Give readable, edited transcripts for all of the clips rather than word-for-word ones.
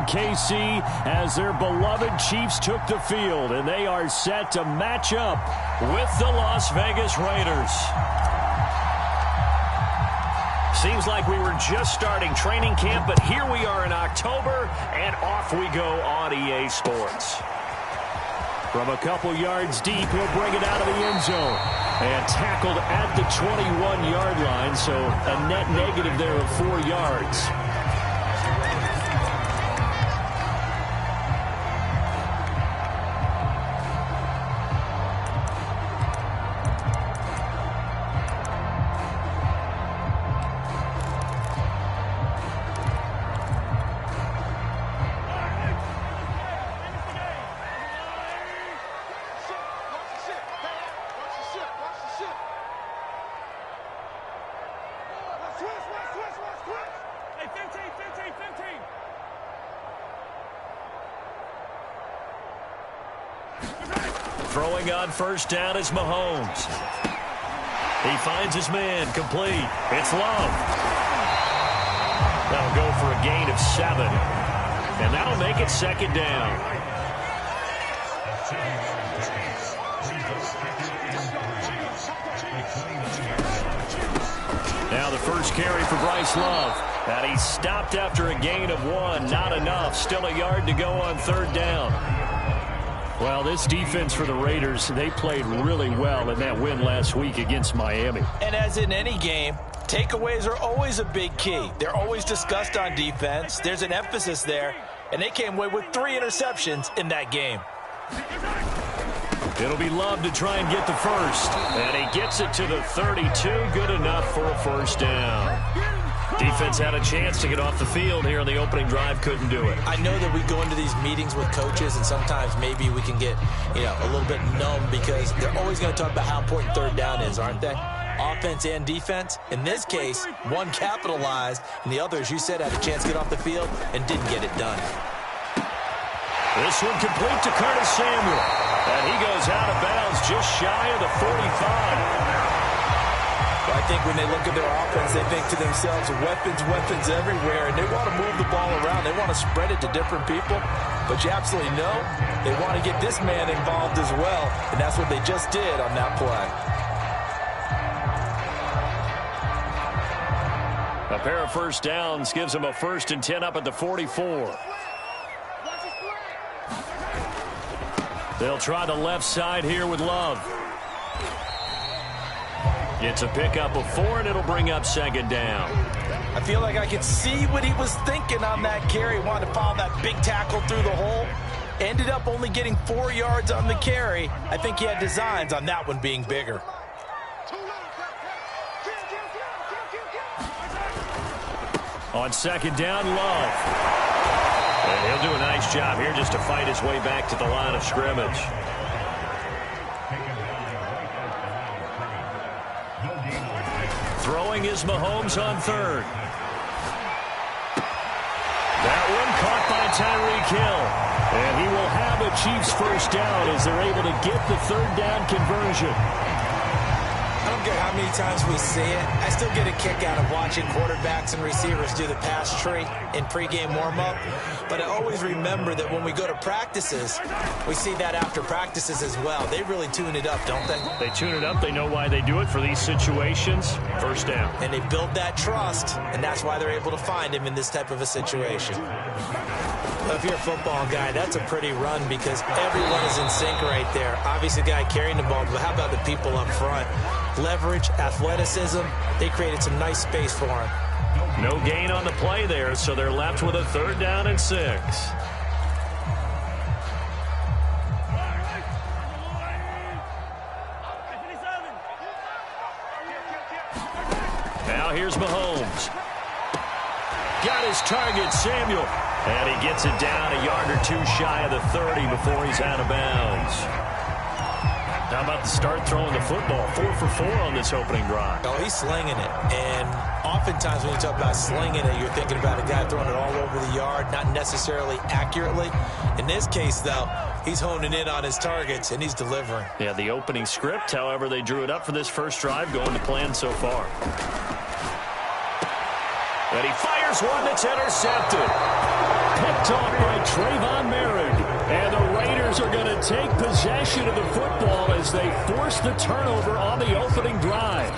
KC as their beloved Chiefs took the field, and they are set to match up with the Las Vegas Raiders. Seems like we were just starting training camp, but here we are in October, and off we go on EA Sports. From a couple yards deep, he'll bring it out of the end zone. And tackled at the 21-yard line, so a net negative there of 4 yards. Throwing on first down is Mahomes. He finds his man complete. It's Love. That'll go for a gain of 7. And that'll make it second down. Now the first carry for Bryce Love. And he stopped after a gain of 1. Not enough. Still a yard to go on third down. Well, this defense for the Raiders, they played really well in that win last week against Miami. And as in any game, takeaways are always a big key. They're always discussed on defense. There's an emphasis there, and they came away with 3 interceptions in that game. It'll be Love to try and get the first. And he gets it to the 32. Good enough for a first down. Defense had a chance to get off the field here on the opening drive, couldn't do it. I know that we go into these meetings with coaches, and sometimes maybe we can get, a little bit numb because they're always going to talk about how important third down is, aren't they? Offense and defense. In this case, one capitalized, and the other, as you said, had a chance to get off the field and didn't get it done. This one complete to Curtis Samuel. And he goes out of bounds just shy of the 45. I think when they look at their offense, they think to themselves, weapons everywhere, and they want to move the ball around. They want to spread it to different people, but you absolutely know they want to get this man involved as well, and that's what they just did on that play. A pair of first downs gives them a 1st and 10 up at the 44. They'll try the left side here with Love. It's a pickup of 4, and it'll bring up second down. I feel like I could see what he was thinking on that carry. Wanted to follow that big tackle through the hole. Ended up only getting 4 yards on the carry. I think he had designs on that one being bigger. On second down, Love. And he'll do a nice job here just to fight his way back to the line of scrimmage. Throwing is Mahomes on third. That one caught by Tyreek Hill. And he will have a Chiefs first down as they're able to get the third down conversion. I don't care how many times we see it. I still get a kick out of watching quarterbacks and receivers do the pass tree in pregame warm-up. But I always remember that when we go to practices, we see that after practices as well. They really tune it up, don't they? They tune it up. They know why they do it for these situations. First down. And they build that trust, and that's why they're able to find him in this type of a situation. Well, if you're a football guy, that's a pretty run because everyone is in sync right there. Obviously, the guy carrying the ball, but how about the people up front? Leverage, athleticism, they created some nice space for him. No gain on the play there, so they're left with a 3rd down and 6. Now here's Mahomes. Got his target, Samuel. And he gets it down a yard or 2 shy of the 30 before he's out of bounds. How about the start throwing the football? 4 for 4 on this opening drive. Oh, he's slinging it. And oftentimes when you talk about slinging it, you're thinking about a guy throwing it all over the yard, not necessarily accurately. In this case, though, he's honing in on his targets, and he's delivering. Yeah, the opening script, however, they drew it up for this first drive, going to plan so far. And he fires one that's intercepted. Picked off by Trayvon Merritt. And the Raiders are going to take possession of the football as they force the turnover on the opening drive.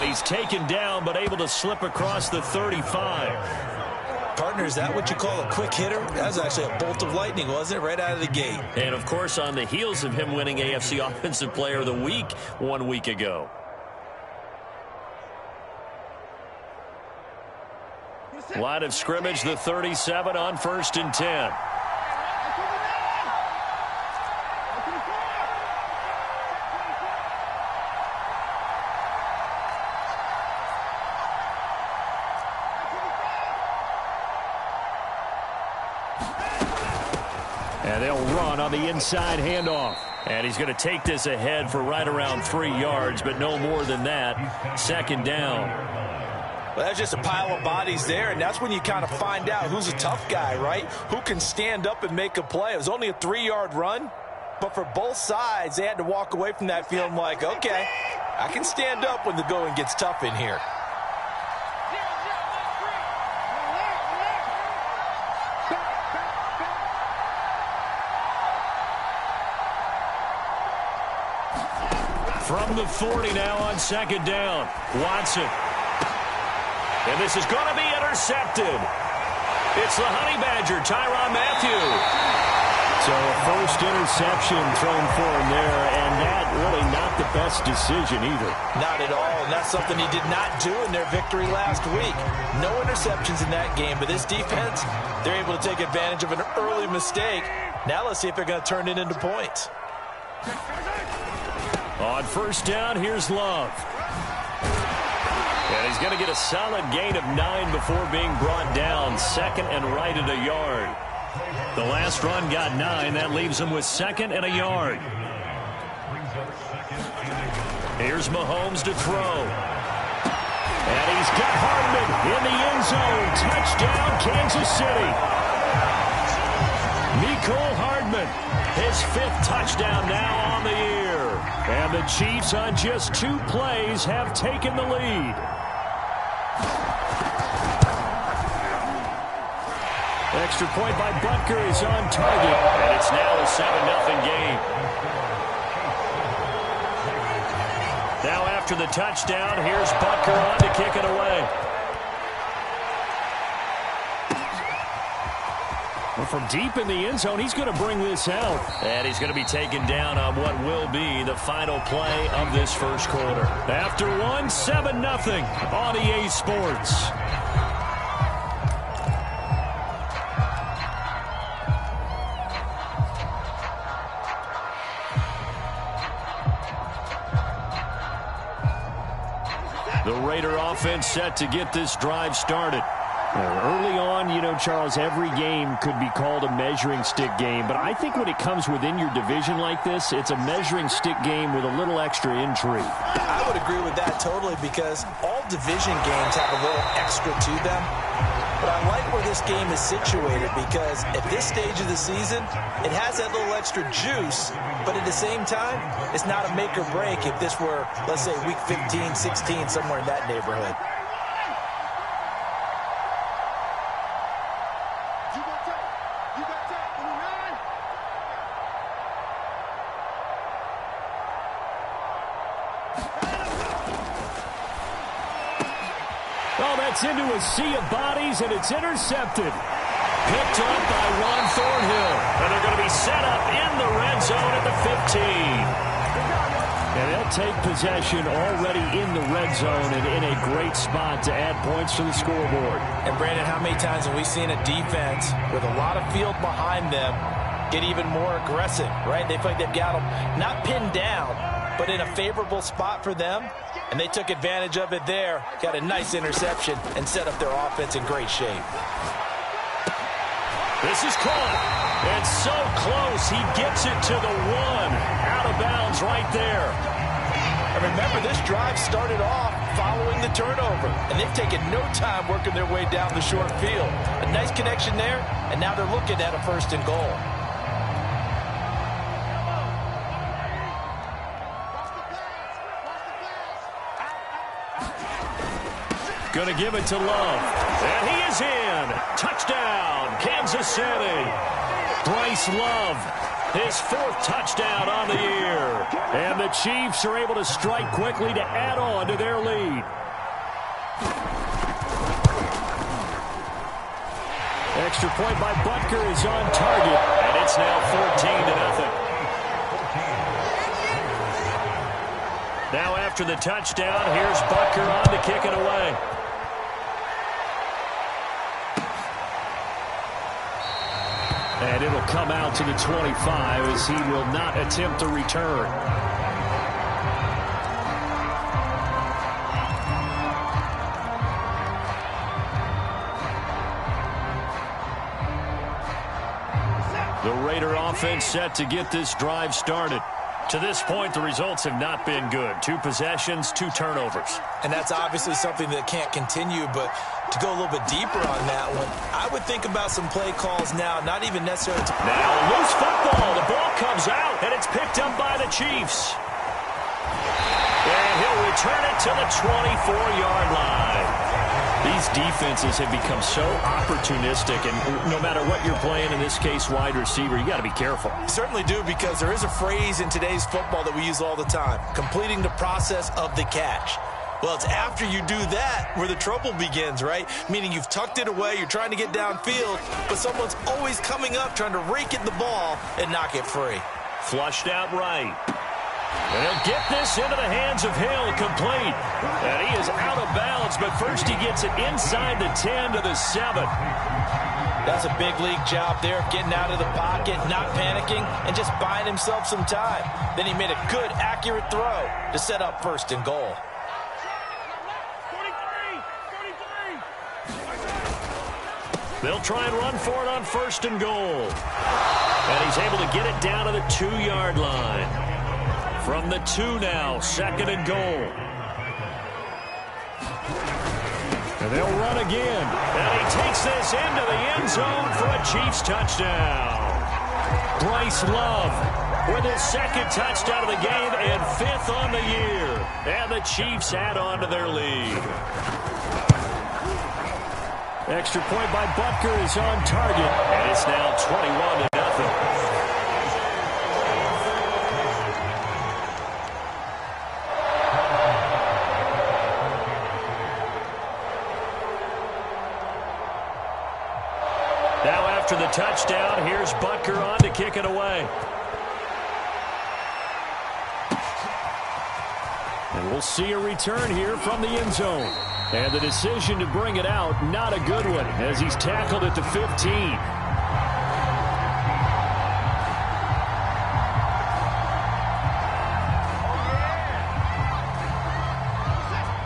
He's taken down, but able to slip across the 35. Partner, is that what you call a quick hitter? That was actually a bolt of lightning, wasn't it? Right out of the gate. And, of course, on the heels of him winning AFC Offensive Player of the Week 1 week ago. Line of scrimmage, the 37 on 1st and 10. And they'll run on the inside handoff. And he's going to take this ahead for right around 3 yards, but no more than that. 2nd down. Well, that's just a pile of bodies there, and that's when you kind of find out who's a tough guy, right? Who can stand up and make a play. It was only a 3-yard run, but for both sides, they had to walk away from that feeling like, okay, I can stand up when the going gets tough in here. From the 40 now on 2nd down. Watson. And this is going to be intercepted. It's the Honey Badger, Tyrann Mathieu. So a first interception thrown for him there, and that really not the best decision either. Not at all, and that's something he did not do in their victory last week. No interceptions in that game, but this defense, they're able to take advantage of an early mistake. Now let's see if they're going to turn it into points. On 1st down, here's Love. And he's going to get a solid gain of 9 before being brought down. 2nd and right at a yard. The last run got 9. That leaves him with 2nd and a yard. Here's Mahomes to throw. And he's got Hardman in the end zone. Touchdown, Kansas City. Mecole Hardman, his 5th touchdown now on the year. And the Chiefs on just 2 plays have taken the lead. Extra point by Butker is on target. And it's now a 7-0 game. Now after the touchdown, here's Butker on to kick it away. Well, from deep in the end zone, he's going to bring this out. And he's going to be taken down on what will be the final play of this first quarter. After 7-0 on EA Sports. The Raider offense set to get this drive started. Early on, you know, Charles, every game could be called a measuring stick game. But I think when it comes within your division like this, it's a measuring stick game with a little extra intrigue. I would agree with that totally because all division games have a little extra to them. But I like where this game is situated because at this stage of the season, it has that little extra juice. But at the same time, it's not a make or break if this were, let's say, week 15, 16, somewhere in that neighborhood. Oh, that's into a sea of bodies, and it's intercepted. Picked up by Ron Thornhill. And they're going to be set up in the red zone at the 15. And they'll take possession already in the red zone and in a great spot to add points to the scoreboard. And, Brandon, how many times have we seen a defense with a lot of field behind them get even more aggressive, right? They feel like they've got them not pinned down, but in a favorable spot for them, and they took advantage of it there. Got a nice interception and set up their offense in great shape. This is caught, and so close. He gets it to the 1. Out of bounds right there. And remember, this drive started off following the turnover, and they've taken no time working their way down the short field. A nice connection there, and now they're looking at a 1st and goal. Going to give it to Love. And he is in. Touchdown, Kansas City. Bryce Love, his 4th touchdown on the year. And the Chiefs are able to strike quickly to add on to their lead. Extra point by Butker is on target. And it's now 14-0. Now after the touchdown, here's Butker on to kick it away. And it'll come out to the 25 as he will not attempt to return. The Raider offense set to get this drive started. To this point, the results have not been good. 2 possessions, 2 turnovers. And that's obviously something that can't continue, but to go a little bit deeper on that one, I would think about some play calls now, not even necessarily. Now, loose football. The ball comes out, and it's picked up by the Chiefs. And he'll return it to the 24-yard line. These defenses have become so opportunistic, and no matter what you're playing, in this case, wide receiver, you got to be careful. Certainly do, because there is a phrase in today's football that we use all the time, completing the process of the catch. Well, it's after you do that where the trouble begins, right? Meaning you've tucked it away, you're trying to get downfield, but someone's always coming up trying to rake at the ball and knock it free. Flushed out right. And he'll get this into the hands of Hill, complete. And he is out of bounds, but first he gets it inside the 10 to the 7. That's a big league job there, getting out of the pocket, not panicking, and just buying himself some time. Then he made a good, accurate throw to set up 1st and goal. They'll try and run for it on 1st and goal. And he's able to get it down to the 2-yard line. From the 2 now, 2nd and goal. And they'll run again. And he takes this into the end zone for a Chiefs touchdown. Bryce Love with his 2nd touchdown of the game and 5th on the year. And the Chiefs add on to their lead. Extra point by Butker is on target. And it's now 21-0. After the touchdown, here's Butker on to kick it away. And we'll see a return here from the end zone. And the decision to bring it out, not a good one, as he's tackled at the 15.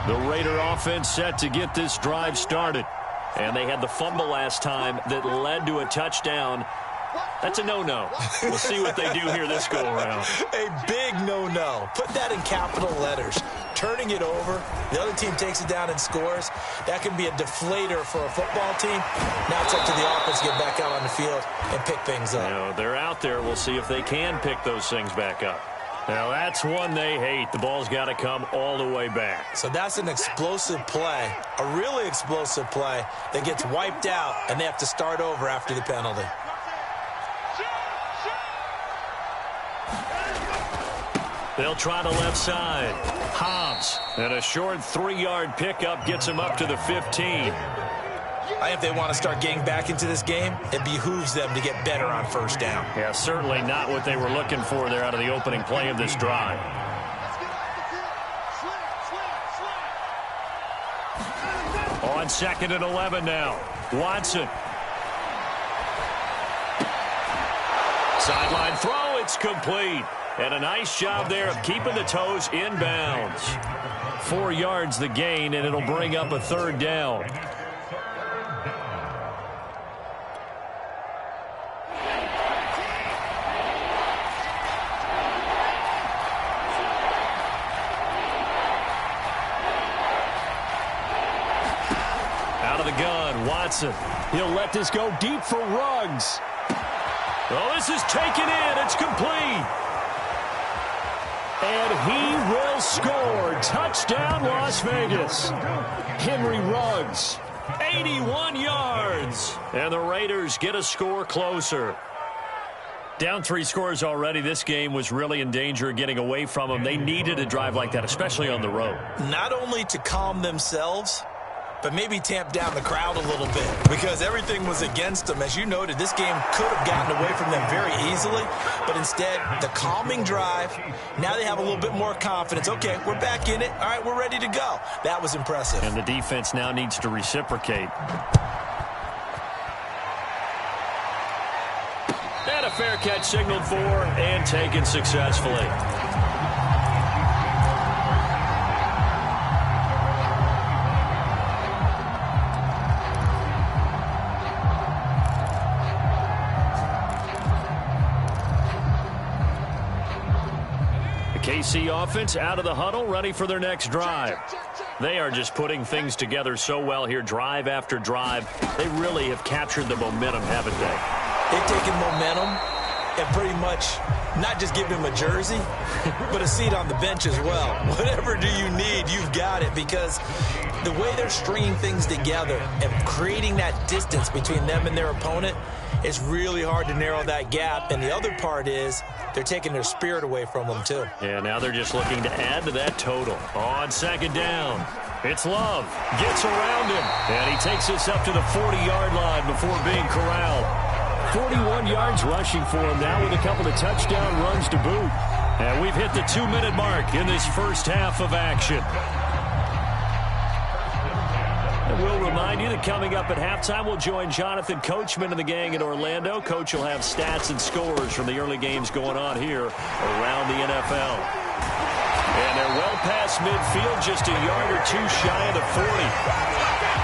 The Raider offense set to get this drive started. And they had the fumble last time that led to a touchdown. That's a no-no. We'll see what they do here this go-around. A big no-no. Put that in capital letters. Turning it over, the other team takes it down and scores. That can be a deflator for a football team. Now it's up to the offense to get back out on the field and pick things up. You know, they're out there. We'll see if they can pick those things back up. Now, that's one they hate. The ball's got to come all the way back. So that's an explosive play, a really explosive play that gets wiped out, and they have to start over after the penalty. They'll try the left side. Hobbs, and a short 3-yard pickup gets him up to the 15. If they want to start getting back into this game, it behooves them to get better on 1st down. Yeah, certainly not what they were looking for there out of the opening play of this drive. On 2nd and 11 now. Watson. Sideline throw, it's complete. And a nice job there of keeping the toes in bounds. 4 yards the gain, and it'll bring up a third down. Out of the gun, Watson. He'll let this go deep for Ruggs. Oh, this is taken in. It's complete. And he will score. Touchdown, Las Vegas. Henry Ruggs, 81 yards. And the Raiders get a score closer. Down 3 scores already. This game was really in danger of getting away from them. They needed a drive like that, especially on the road. Not only to calm themselves, but maybe tamp down the crowd a little bit because everything was against them. As you noted, this game could have gotten away from them very easily, but instead, the calming drive, now they have a little bit more confidence. Okay, we're back in it. All right, we're ready to go. That was impressive. And the defense now needs to reciprocate. And a fair catch signaled for and taken successfully. KC offense out of the huddle, ready for their next drive. They are just putting things together so well here, drive after drive. They really have captured the momentum, haven't they? They've taken momentum and pretty much not just give him a jersey, but a seat on the bench as well. Whatever do you need, you've got it, because the way they're stringing things together and creating that distance between them and their opponent, it's really hard to narrow that gap. And the other part is they're taking their spirit away from them, too. Yeah, now they're just looking to add to that total. On second down, it's Love. Gets around him, and he takes us up to the 40-yard line before being corralled. 41 yards rushing for him now with a couple of touchdown runs to boot. And we've hit the 2-minute mark in this first half of action. And we'll remind you that coming up at halftime, we'll join Jonathan Coachman and the gang in Orlando. Coach will have stats and scores from the early games going on here around the NFL. And they're well past midfield, just a yard or two shy of the 40.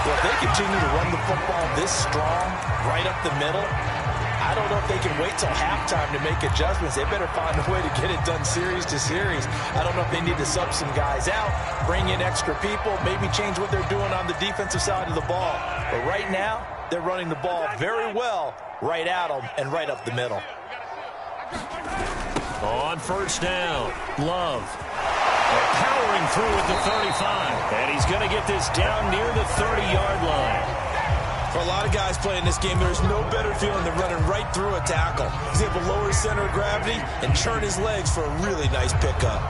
Well, if they continue to run the football this strong, right up the middle, I don't know if they can wait till halftime to make adjustments. They better find a way to get it done series to series. I don't know if they need to sub some guys out, bring in extra people, maybe change what they're doing on the defensive side of the ball. But right now, they're running the ball very well right at them and right up the middle. On first down, Love. Powering through at the 35. And he's going to get this down near the 30-yard line. For a lot of guys playing this game, there's no better feeling than running right through a tackle. He's able to lower his center of gravity and churn his legs for a really nice pickup.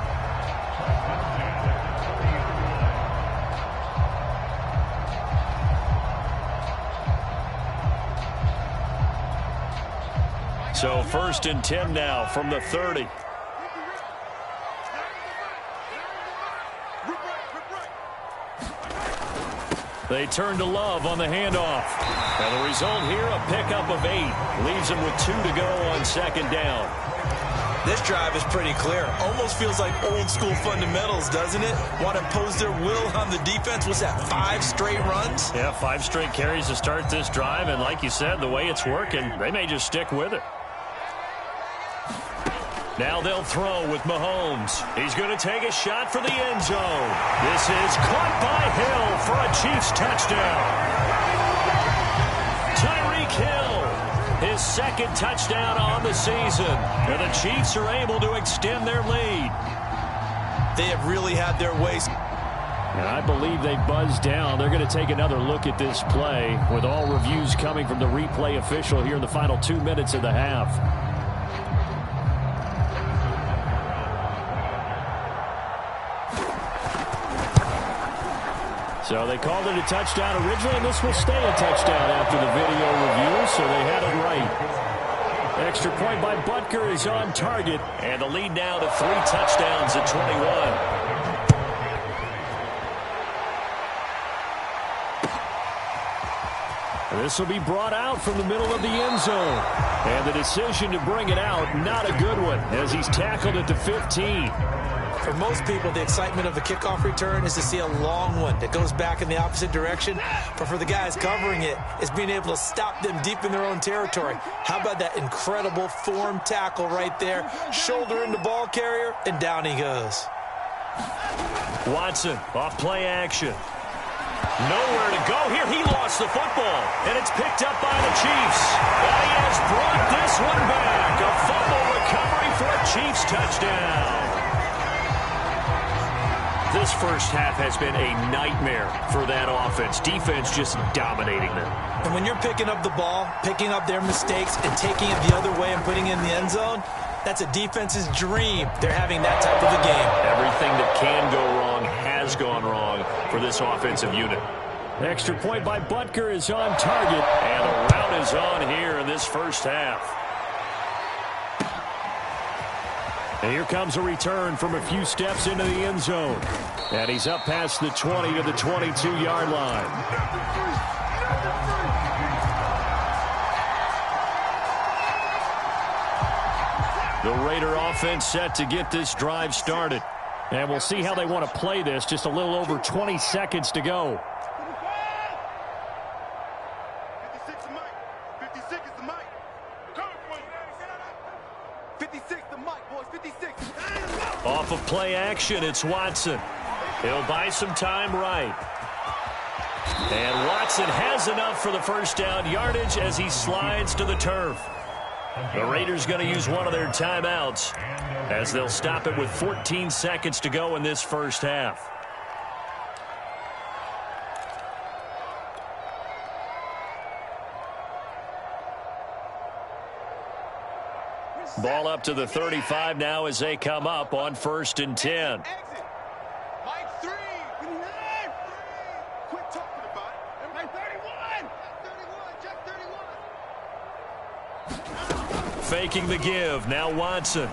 So 1st and 10 now from the 30. They turn to Love on the handoff. And the result here, a pickup of 8. Leaves them with 2 to go on second down. This drive is pretty clear. Almost feels like old school fundamentals, doesn't it? Want to impose their will on the defense. What's that, 5 straight runs? Yeah, 5 straight carries to start this drive. And like you said, the way it's working, they may just stick with it. Now they'll throw with Mahomes. He's going to take a shot for the end zone. This is caught by Hill for a Chiefs touchdown. Tyreek Hill, his 2nd touchdown on the season. And the Chiefs are able to extend their lead. They have really had their ways. And I believe they buzzed down. They're going to take another look at this play with all reviews coming from the replay official here in the final 2 minutes of the half. So they called it a touchdown originally, and this will stay a touchdown after the video review, so they had it right. Extra point by Butker is on target, and the lead now to 3 touchdowns at 21. This will be brought out from the middle of the end zone. And the decision to bring it out, not a good one, as he's tackled at the 15. For most people, the excitement of a kickoff return is to see a long one that goes back in the opposite direction. But for the guys covering it, it's being able to stop them deep in their own territory. How about that incredible form tackle right there? Shoulder in the ball carrier, and down he goes. Watson off play action. Nowhere to go here. He lost the football, and it's picked up by the Chiefs. And he has brought this one back. A fumble recovery for a Chiefs touchdown. This first half has been a nightmare for that offense. Defense just dominating them. And when you're picking up the ball, picking up their mistakes, and taking it the other way and putting it in the end zone, that's a defense's dream. They're having that type of a game. Everything that can go wrong has gone wrong for this offensive unit. Extra point by Butker is on target, and the rout is on here in this first half. And here comes a return from a few steps into the end zone. And he's up past the 20 to the 22-yard line. The Raider offense set to get this drive started. And we'll see how they want to play this. Just a little over 20 seconds to go. 56 the mic. 56 is the mic. 56 the mic, boys. 56. Off of play action, it's Watson. He'll buy some time right. And Watson has enough for the first down yardage as he slides to the turf. The Raiders going to use one of their timeouts as they'll stop it with 14 seconds to go in this first half. Ball up to the 35 now as they come up on 1st and 10. Exit. Mike 3. 29. Quit talking about it. Everybody 31. 31. Check 31. Faking the give. Now Watson.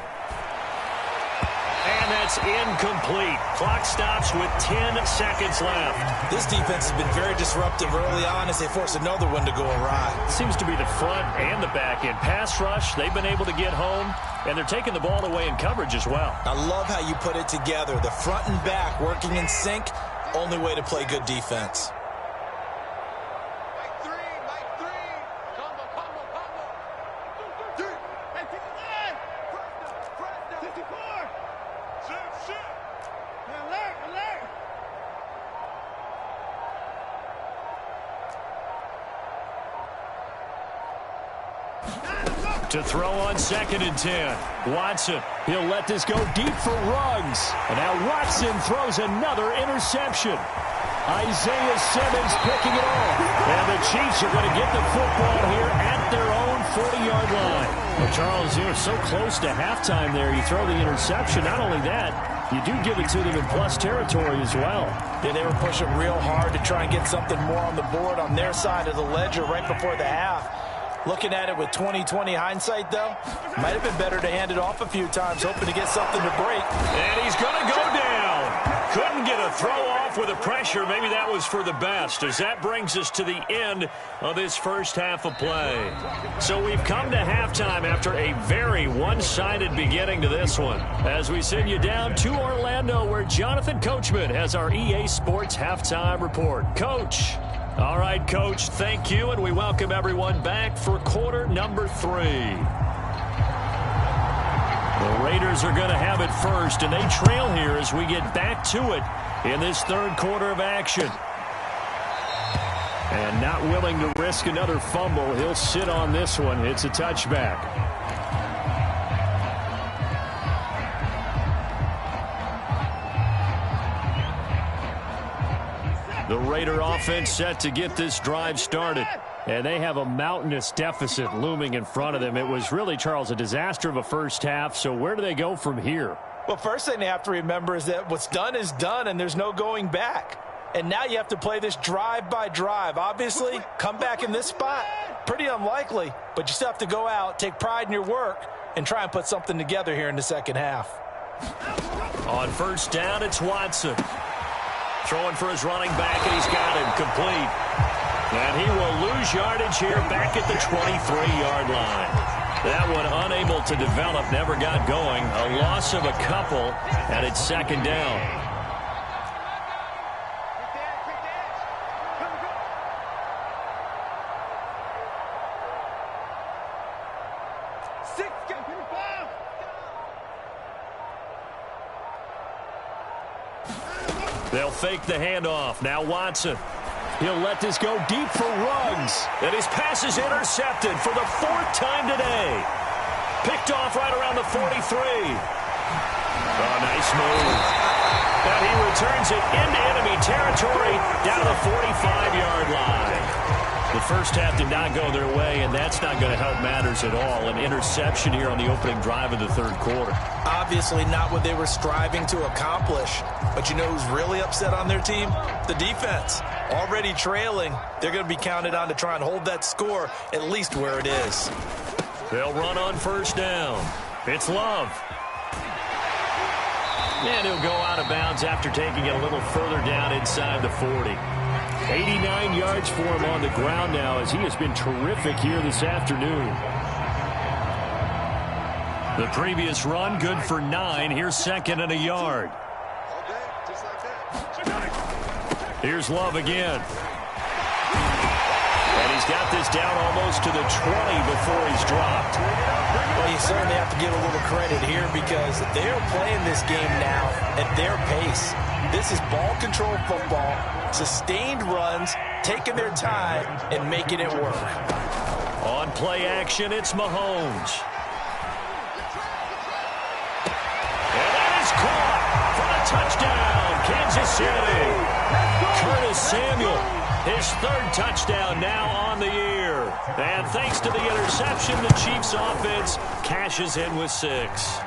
And that's incomplete. Clock stops with 10 seconds left. This defense has been very disruptive early on as they force another one to go awry. Seems to be the front and the back end. Pass rush, they've been able to get home, and they're taking the ball away in coverage as well. I love how you put it together. The front and back working in sync. Only way to play good defense. Mike 3. Mike 3. Combo, combo, combo. 2, 3. Hey, 59. Press down. 64. Shit. Alert, alert. To throw on 2nd and 10. Watson, he'll let this go deep for Ruggs. And now Watson throws another interception. Isaiah Simmons picking it off. And the Chiefs are going to get the football here at their own 40-yard line. Well, Charles, you're so close to halftime there. You throw the interception. Not only that, you do give it to them in plus territory as well. Yeah, they were pushing real hard to try and get something more on the board on their side of the ledger right before the half. Looking at it with 20/20 hindsight, though, might have been better to hand it off a few times, hoping to get something to break. And he's going to go down. Couldn't get a throw off with the pressure. Maybe that was for the best, as that brings us to the end of this first half of play. So we've come to halftime after a very one-sided beginning to this one, as we send you down to Orlando, where Jonathan Coachman has our EA Sports halftime report. Coach. All right, Coach, thank you, and we welcome everyone back for quarter number 3. The Raiders are going to have it first, and they trail here as we get back to it in this third quarter of action. And not willing to risk another fumble, he'll sit on this one. It's a touchback. The Raider offense set to get this drive started. And they have a mountainous deficit looming in front of them. It was really, Charles, a disaster of a first half. So where do they go from here? Well, first thing they have to remember is that what's done is done, and there's no going back. And now you have to play this drive by drive. Obviously, come back in this spot, pretty unlikely. But you still have to go out, take pride in your work, and try and put something together here in the second half. On first down, it's Watson. Throwing for his running back, and he's got him complete. And he will lose yardage here back at the 23-yard line. That one unable to develop, never got going. A loss of a couple, and it's second down. They'll fake the handoff. Now Watson. He'll let this go deep for Ruggs. And his pass is intercepted for the 4th time today. Picked off right around the 43. Oh, nice move. And he returns it into enemy territory down to the 45-yard line. The first half did not go their way, and that's not going to help matters at all. An interception here on the opening drive of the third quarter. Obviously not what they were striving to accomplish. But you know who's really upset on their team? The defense. Already trailing. They're going to be counted on to try and hold that score at least where it is. They'll run on first down. It's Love. And he'll go out of bounds after taking it a little further down inside the 40. 89 yards for him on the ground now as he has been terrific here this afternoon. The previous run good for 9. Here's second and a yard. Here's Love again. And he's got this down almost to the 20 before he's dropped. Well, you certainly have to give a little credit here because they're playing this game now at their pace. This is ball control football, sustained runs, taking their time, and making it work. On play action, it's Mahomes. And that is caught for a touchdown, Kansas City. Curtis Samuel, his 3rd touchdown now on the year. And thanks to the interception, the Chiefs offense cashes in with 6.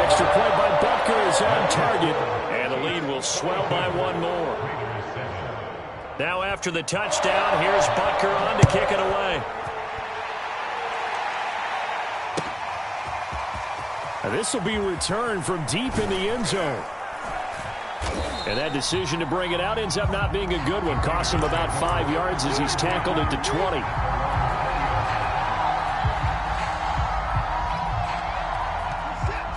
Extra point by Butker is on target. And the lead will swell by 1 more. Now after the touchdown, here's Butker on to kick it away. This will be returned from deep in the end zone. And that decision to bring it out ends up not being a good one. Costs him about 5 yards as he's tackled at the 20.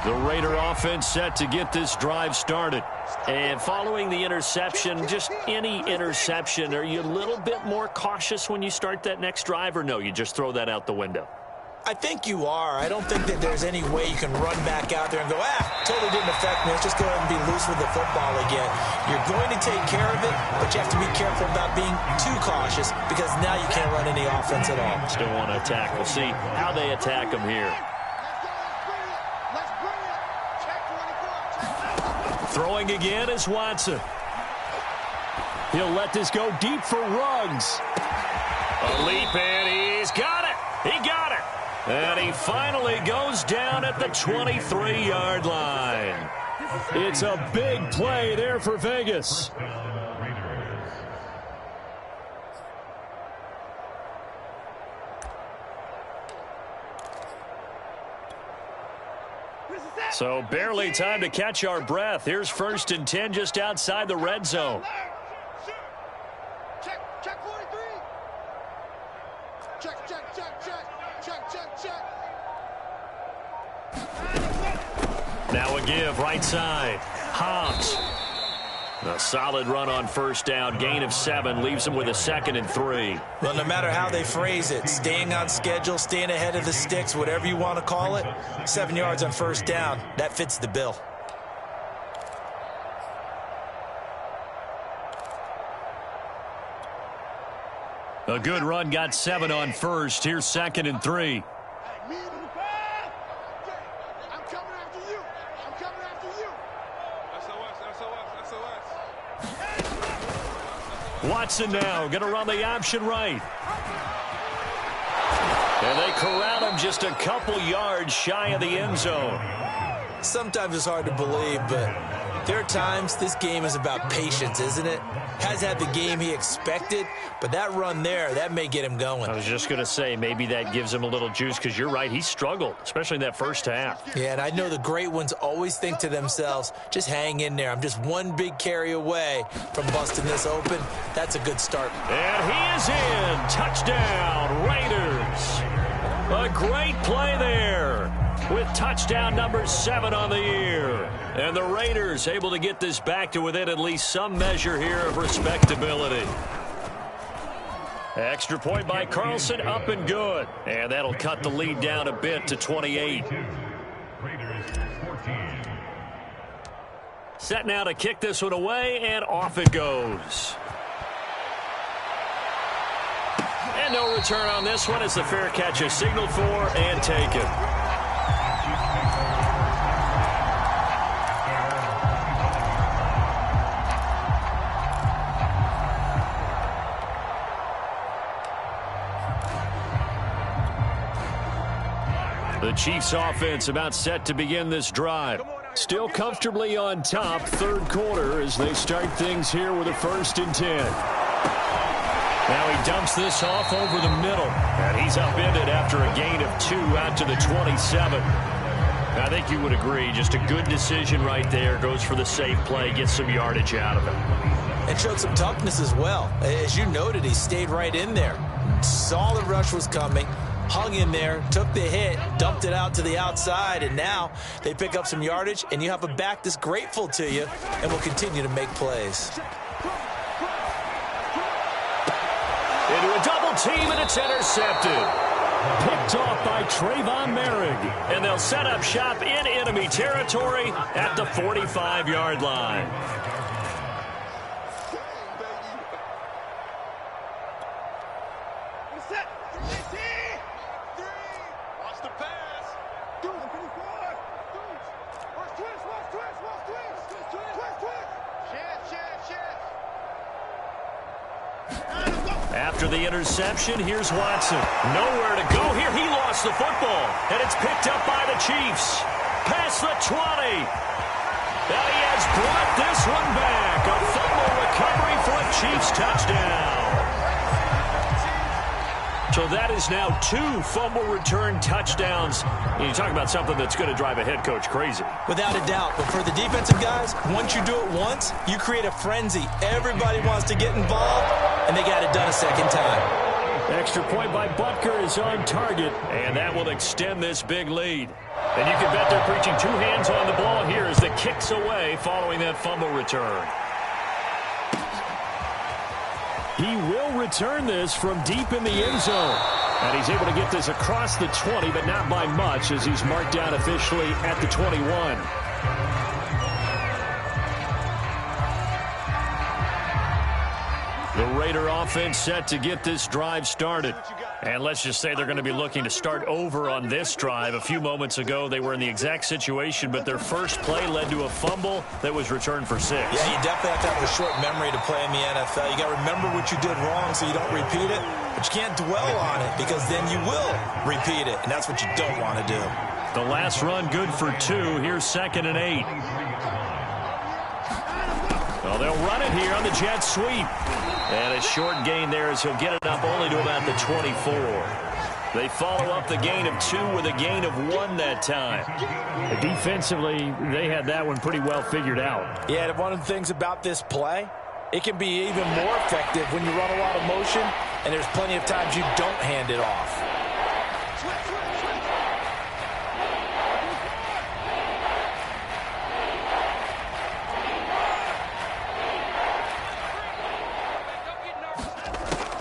The Raider offense set to get this drive started. And following the interception, just any interception, are you a little bit more cautious when you start that next drive, or no, you just throw that out the window? I think you are. I don't think that there's any way you can run back out there and go, totally didn't affect me. Let's just go ahead and be loose with the football again. You're going to take care of it, but you have to be careful about being too cautious because now you can't run any offense at all. Still want to attack. We'll see how they attack them here. Throwing again is Watson. He'll let this go deep for Ruggs. A leap, and he's got it. He got it. And he finally goes down at the 23-yard line. It's a big play there for Vegas. So barely time to catch our breath. Here's 1st and 10 just outside the red zone. Check 43. Check. Now a give right side. Hobbs. A solid run on first down. Gain of 7 leaves him with a 2nd and 3. Well, no matter how they phrase it, staying on schedule, staying ahead of the sticks, whatever you want to call it, 7 yards on first down, that fits the bill. A good run got 7 on first. Here's 2nd and 3. I'm coming after you. SOS. Watson now going to run the option right. And they corral him just a couple yards shy of the end zone. Sometimes it's hard to believe, but There are times this game is about patience, isn't it? Has had the game he expected, but that run there, that may get him going. I was just going to say, maybe that gives him a little juice, because you're right, he struggled, especially in that first half. Yeah, and I know the great ones always think to themselves, just hang in there. I'm just one big carry away from busting this open. That's a good start. And he is in. Touchdown, Raiders. A great play there with touchdown number 7 on the year. And the Raiders able to get this back to within at least some measure here of respectability. Extra point by Carlson, up and good. And that'll cut the lead down a bit to 28. Set now to kick this one away, and off it goes. And no return on this one as the fair catch is signaled for and taken. The Chiefs offense about set to begin this drive. Still comfortably on top, third quarter, as they start things here with a 1st and 10. Now he dumps this off over the middle, and he's upended after a gain of 2 out to the 27. I think you would agree, just a good decision right there. Goes for the safe play, gets some yardage out of it. And showed some toughness as well. As you noted, he stayed right in there. Saw the rush was coming. Hung in there, took the hit, dumped it out to the outside, and now they pick up some yardage, and you have a back that's grateful to you and will continue to make plays. Into a double team, and it's intercepted. Picked off by Trayvon Merrick. And they'll set up shop in enemy territory at the 45-yard line. After the interception, here's Watson. Nowhere to go here. He lost the football, and it's picked up by the Chiefs. Past the 20. And he has brought this one back. A fumble recovery for a Chiefs touchdown. So that is now 2 fumble return touchdowns. And you talk about something that's going to drive a head coach crazy. Without a doubt. But for the defensive guys, once you do it once, you create a frenzy. Everybody wants to get involved, and they got it done a second time. Extra point by Butker is on target, and that will extend this big lead. And you can bet they're preaching 2 hands on the ball here as the kick's away following that fumble return. He will return this from deep in the end zone. And he's able to get this across the 20, but not by much, as he's marked down officially at the 21. The Raider offense set to get this drive started. And let's just say they're going to be looking to start over on this drive. A few moments ago, they were in the exact situation, but their first play led to a fumble that was returned for 6. Yeah, you definitely have to have a short memory to play in the NFL. You got to remember what you did wrong so you don't repeat it, but you can't dwell on it because then you will repeat it, and that's what you don't want to do. The last run good for 2. Here's 2nd and 8. Well, they'll run it here on the jet sweep. And a short gain there as he'll get it up only to about the 24. They follow up the gain of 2 with a gain of 1 that time. Defensively, they had that one pretty well figured out. Yeah, and one of the things about this play, it can be even more effective when you run a lot of motion, and there's plenty of times you don't hand it off.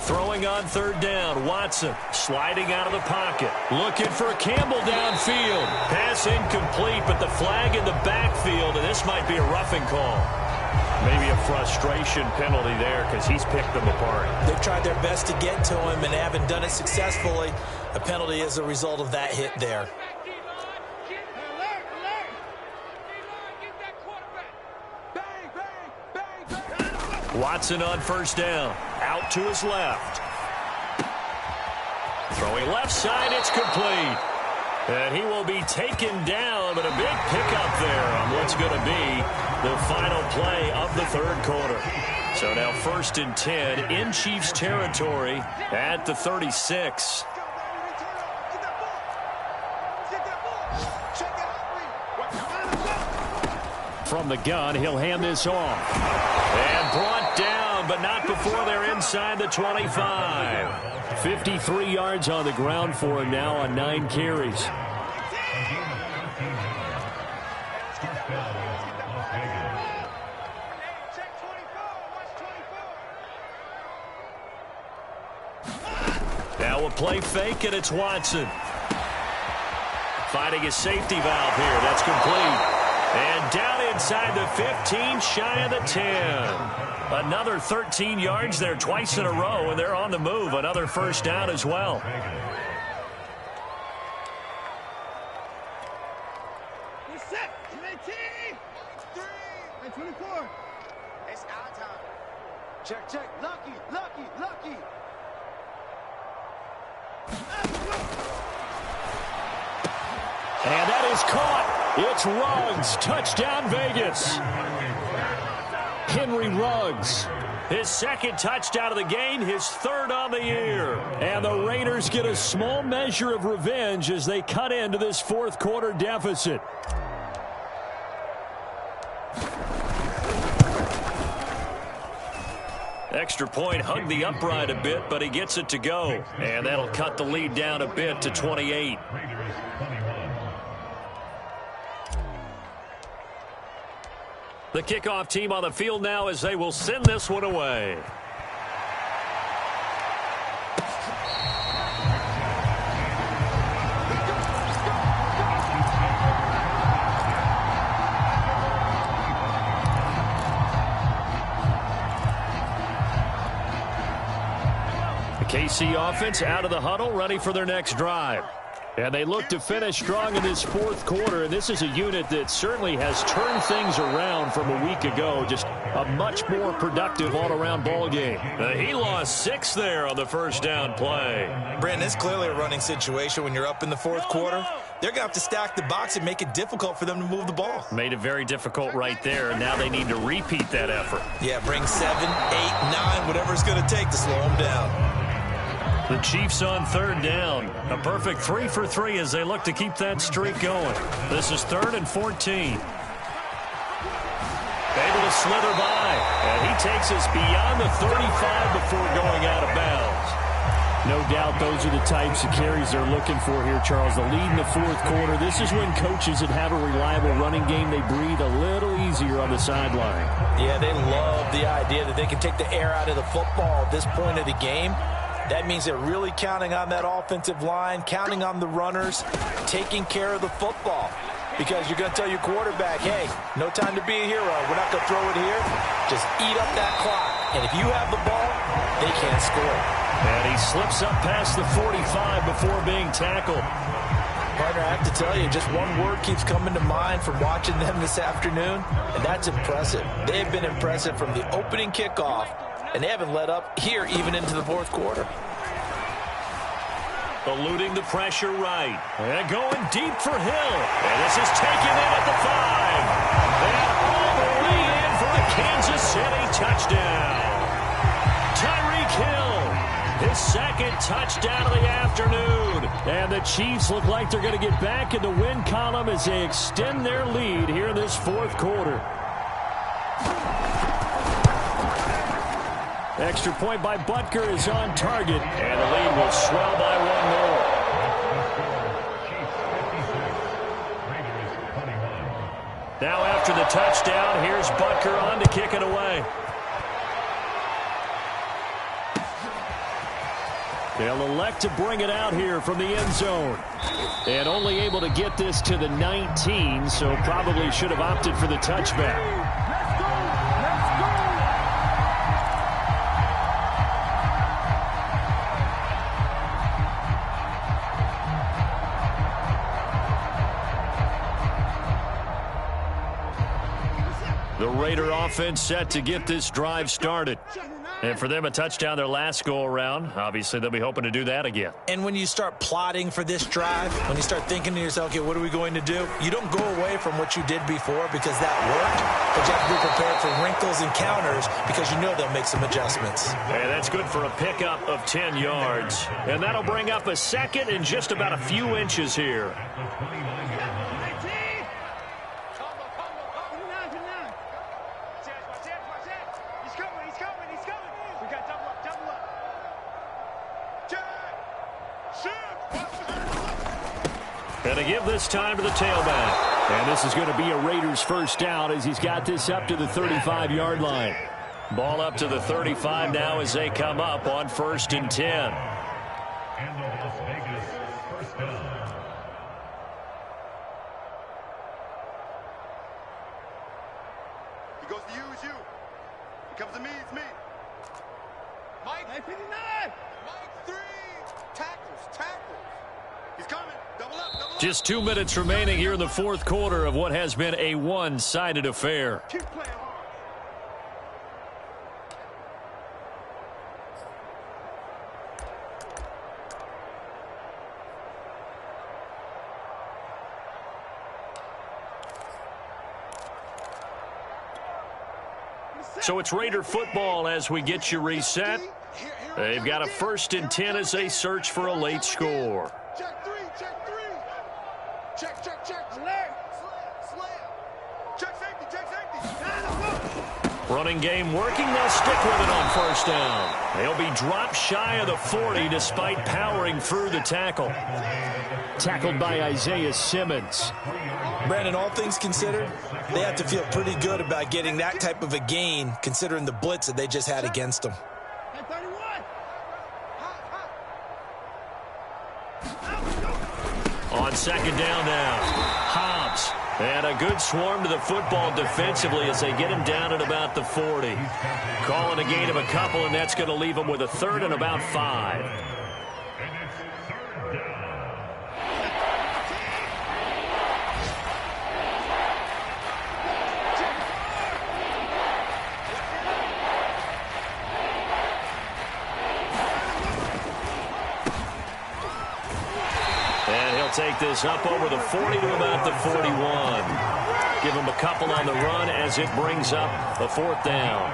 Throwing on 3rd down, Watson sliding out of the pocket. Looking for Campbell downfield. Pass incomplete, but the flag in the backfield, and this might be a roughing call. Maybe a frustration penalty there because he's picked them apart. They've tried their best to get to him and haven't done it successfully. A penalty is a result of that hit there. Watson on 1st down. Out to his left. Throwing left side, it's complete. And he will be taken down, but a big pickup there on what's going to be The final play of the third quarter. So now 1st and 10 in Chiefs territory at the 36. From the gun, he'll hand this off. And brought down, but not before they're inside the 25. 53 yards on the ground for him now on 9 carries. Now a play fake, and it's Watson. Finding a safety valve here. That's complete. And down inside the 15, shy of the 10. Another 13 yards there twice in a row, and they're on the move. Another first down as well. Set. 18. 24. It's our time. Check. Lucky. And that is caught. It's Ruggs. Touchdown, Vegas. Henry Ruggs. His second touchdown of the game, his third on the year. And the Raiders get a small measure of revenge as they cut into this fourth quarter deficit. Extra point hugged the upright a bit, but he gets it to go. And that'll cut the lead down a bit to 28. The kickoff team on the field now as they will send this one away. The KC offense out of the huddle, ready for their next drive. And they look to finish strong in this fourth quarter, and this is a unit that certainly has turned things around from a week ago. Just a much more productive all-around ball game. He lost 6 there on the first down play. Brandon, it's clearly a running situation when you're up in the fourth quarter. They're going to have to stack the box and make it difficult for them to move the ball. Made it very difficult right there, and now they need to repeat that effort. Yeah, bring 7, 8, 9, whatever it's going to take to slow them down. The Chiefs on third down. A perfect 3 for 3 as they look to keep that streak going. This is 3rd and 14. Able to slither by. And he takes us beyond the 35 before going out of bounds. No doubt those are the types of carries they're looking for here, Charles. The lead in the fourth quarter. This is when coaches that have a reliable running game, they breathe a little easier on the sideline. Yeah, they love the idea that they can take the air out of the football at this point of the game. That means they're really counting on that offensive line, counting on the runners, taking care of the football. Because you're going to tell your quarterback, hey, no time to be a hero. We're not going to throw it here. Just eat up that clock. And if you have the ball, they can't score. And he slips up past the 45 before being tackled. Partner, I have to tell you, just one word keeps coming to mind from watching them this afternoon, and that's impressive. They've been impressive from the opening kickoff, and they haven't let up here even into the fourth quarter. Eluding the pressure right. And going deep for Hill. And this is taken in at the 5. And all the way in for a Kansas City touchdown. Tyreek Hill, his second touchdown of the afternoon. And the Chiefs look like they're going to get back in the win column as they extend their lead here in this fourth quarter. Extra point by Butker is on target, and the lead will swell by 1 more. Now after the touchdown, here's Butker on to kick it away. They'll elect to bring it out here from the end zone. And only able to get this to the 19, so probably should have opted for the touchback. The Raider offense set to get this drive started. And for them, a touchdown their last go-around. Obviously, they'll be hoping to do that again. And when you start plotting for this drive, when you start thinking to yourself, okay, what are we going to do? You don't go away from what you did before because that worked, but you have to be prepared for wrinkles and counters because you know they'll make some adjustments. And that's good for a pickup of 10 yards. And that'll bring up a second and just about a few inches here. And to give this time to the tailback. And this is going to be a Raiders first down as he's got this up to the 35-yard line. Ball up to the 35 now as they come up on 1st and 10. And the Las Vegas first down. He goes to you, it's you. He comes to me, it's me. Mike 59. Mike 3. Tackles. He's coming. Double up. Just 2 minutes remaining here in the fourth quarter of what has been a one-sided affair. Keep playing hard. So it's Raider football as we get you reset. They've got a 1st and 10 as they search for a late score. Check 3. Check. Slam. Check safety. Running game working. They'll stick with it on 1st down. They'll be dropped shy of the 40 despite powering through the tackle. Tackled by Isaiah Simmons. Brandon, all things considered, they have to feel pretty good about getting that type of a gain considering the blitz that they just had against them. On 2nd down now, Hobbs. And a good swarm to the football defensively as they get him down at about the 40. Calling a gain of a couple, and that's going to leave him with a 3rd and about 5. Take this up over the 40 to about the 41. Give him a couple on the run as it brings up a 4th down.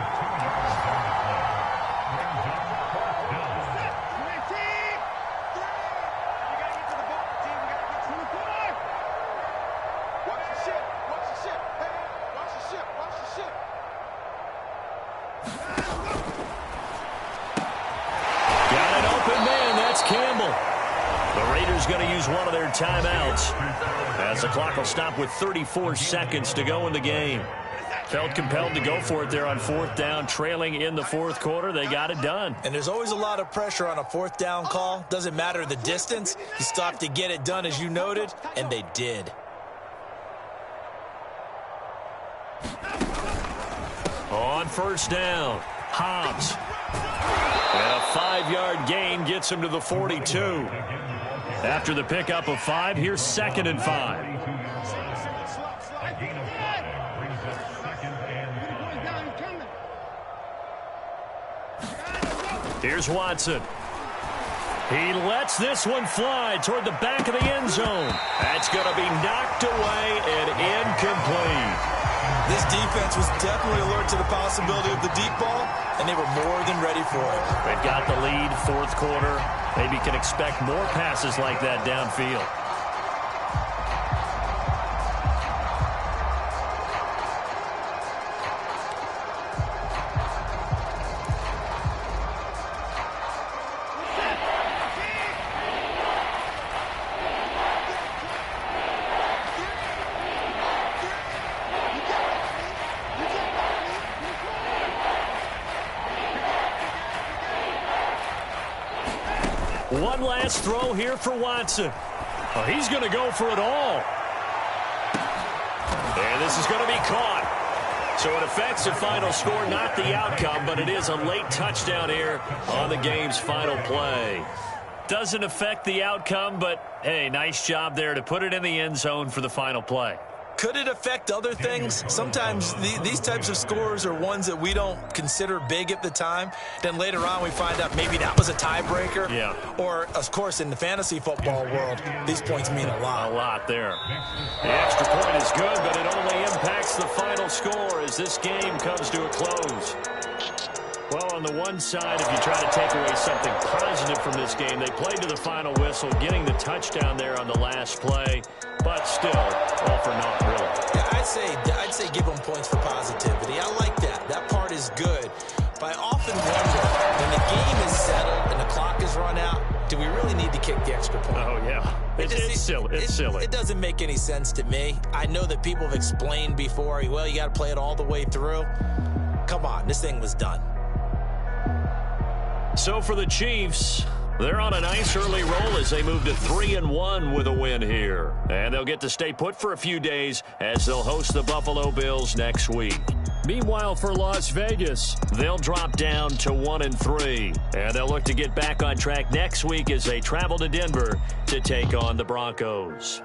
Got an open man. That's Campbell. The Raiders going to use one of their timeouts as the clock will stop with 34 seconds to go in the game. Felt compelled to go for it there on 4th down, trailing in the 4th quarter. They got it done. And there's always a lot of pressure on a 4th down call. Doesn't matter the distance. You still have to get it done, as you noted, and they did. On 1st down, Hobbs. And a 5-yard gain gets him to the 42. After the pickup of 5, here's 2nd and 5. Here's Watson. He lets this one fly toward the back of the end zone. That's going to be knocked away and incomplete. This defense was definitely alert to the possibility of the deep ball, and they were more than ready for it. They've got the lead, 4th quarter. Maybe can expect more passes like that downfield. One last throw here for Watson. Oh, he's going to go for it all. And this is going to be caught. So it affects the final score, not the outcome, but it is a late touchdown here on the game's final play. Doesn't affect the outcome, but, hey, nice job there to put it in the end zone for the final play. Could it affect other things? Sometimes these types of scores are ones that we don't consider big at the time. Then later on we find out maybe that was a tiebreaker. Yeah. Or, of course, in the fantasy football world, these points mean a lot. A lot there. The extra point is good, but it only impacts the final score as this game comes to a close. Well, on the one side, if you try to take away something positive from this game, they played to the final whistle, getting the touchdown there on the last play, but still, all for naught, really. Yeah, I'd say give them points for positivity. I like that. That part is good. But I often wonder, when the game is settled and the clock is run out, do we really need to kick the extra point? Oh, yeah. It's silly. It's silly. It doesn't make any sense to me. I know that people have explained before, well, you got to play it all the way through. Come on, this thing was done. So for the Chiefs, they're on a nice early roll as they move to 3-1 with a win here. And they'll get to stay put for a few days as they'll host the Buffalo Bills next week. Meanwhile, for Las Vegas, they'll drop down to 1-3. And they'll look to get back on track next week as they travel to Denver to take on the Broncos.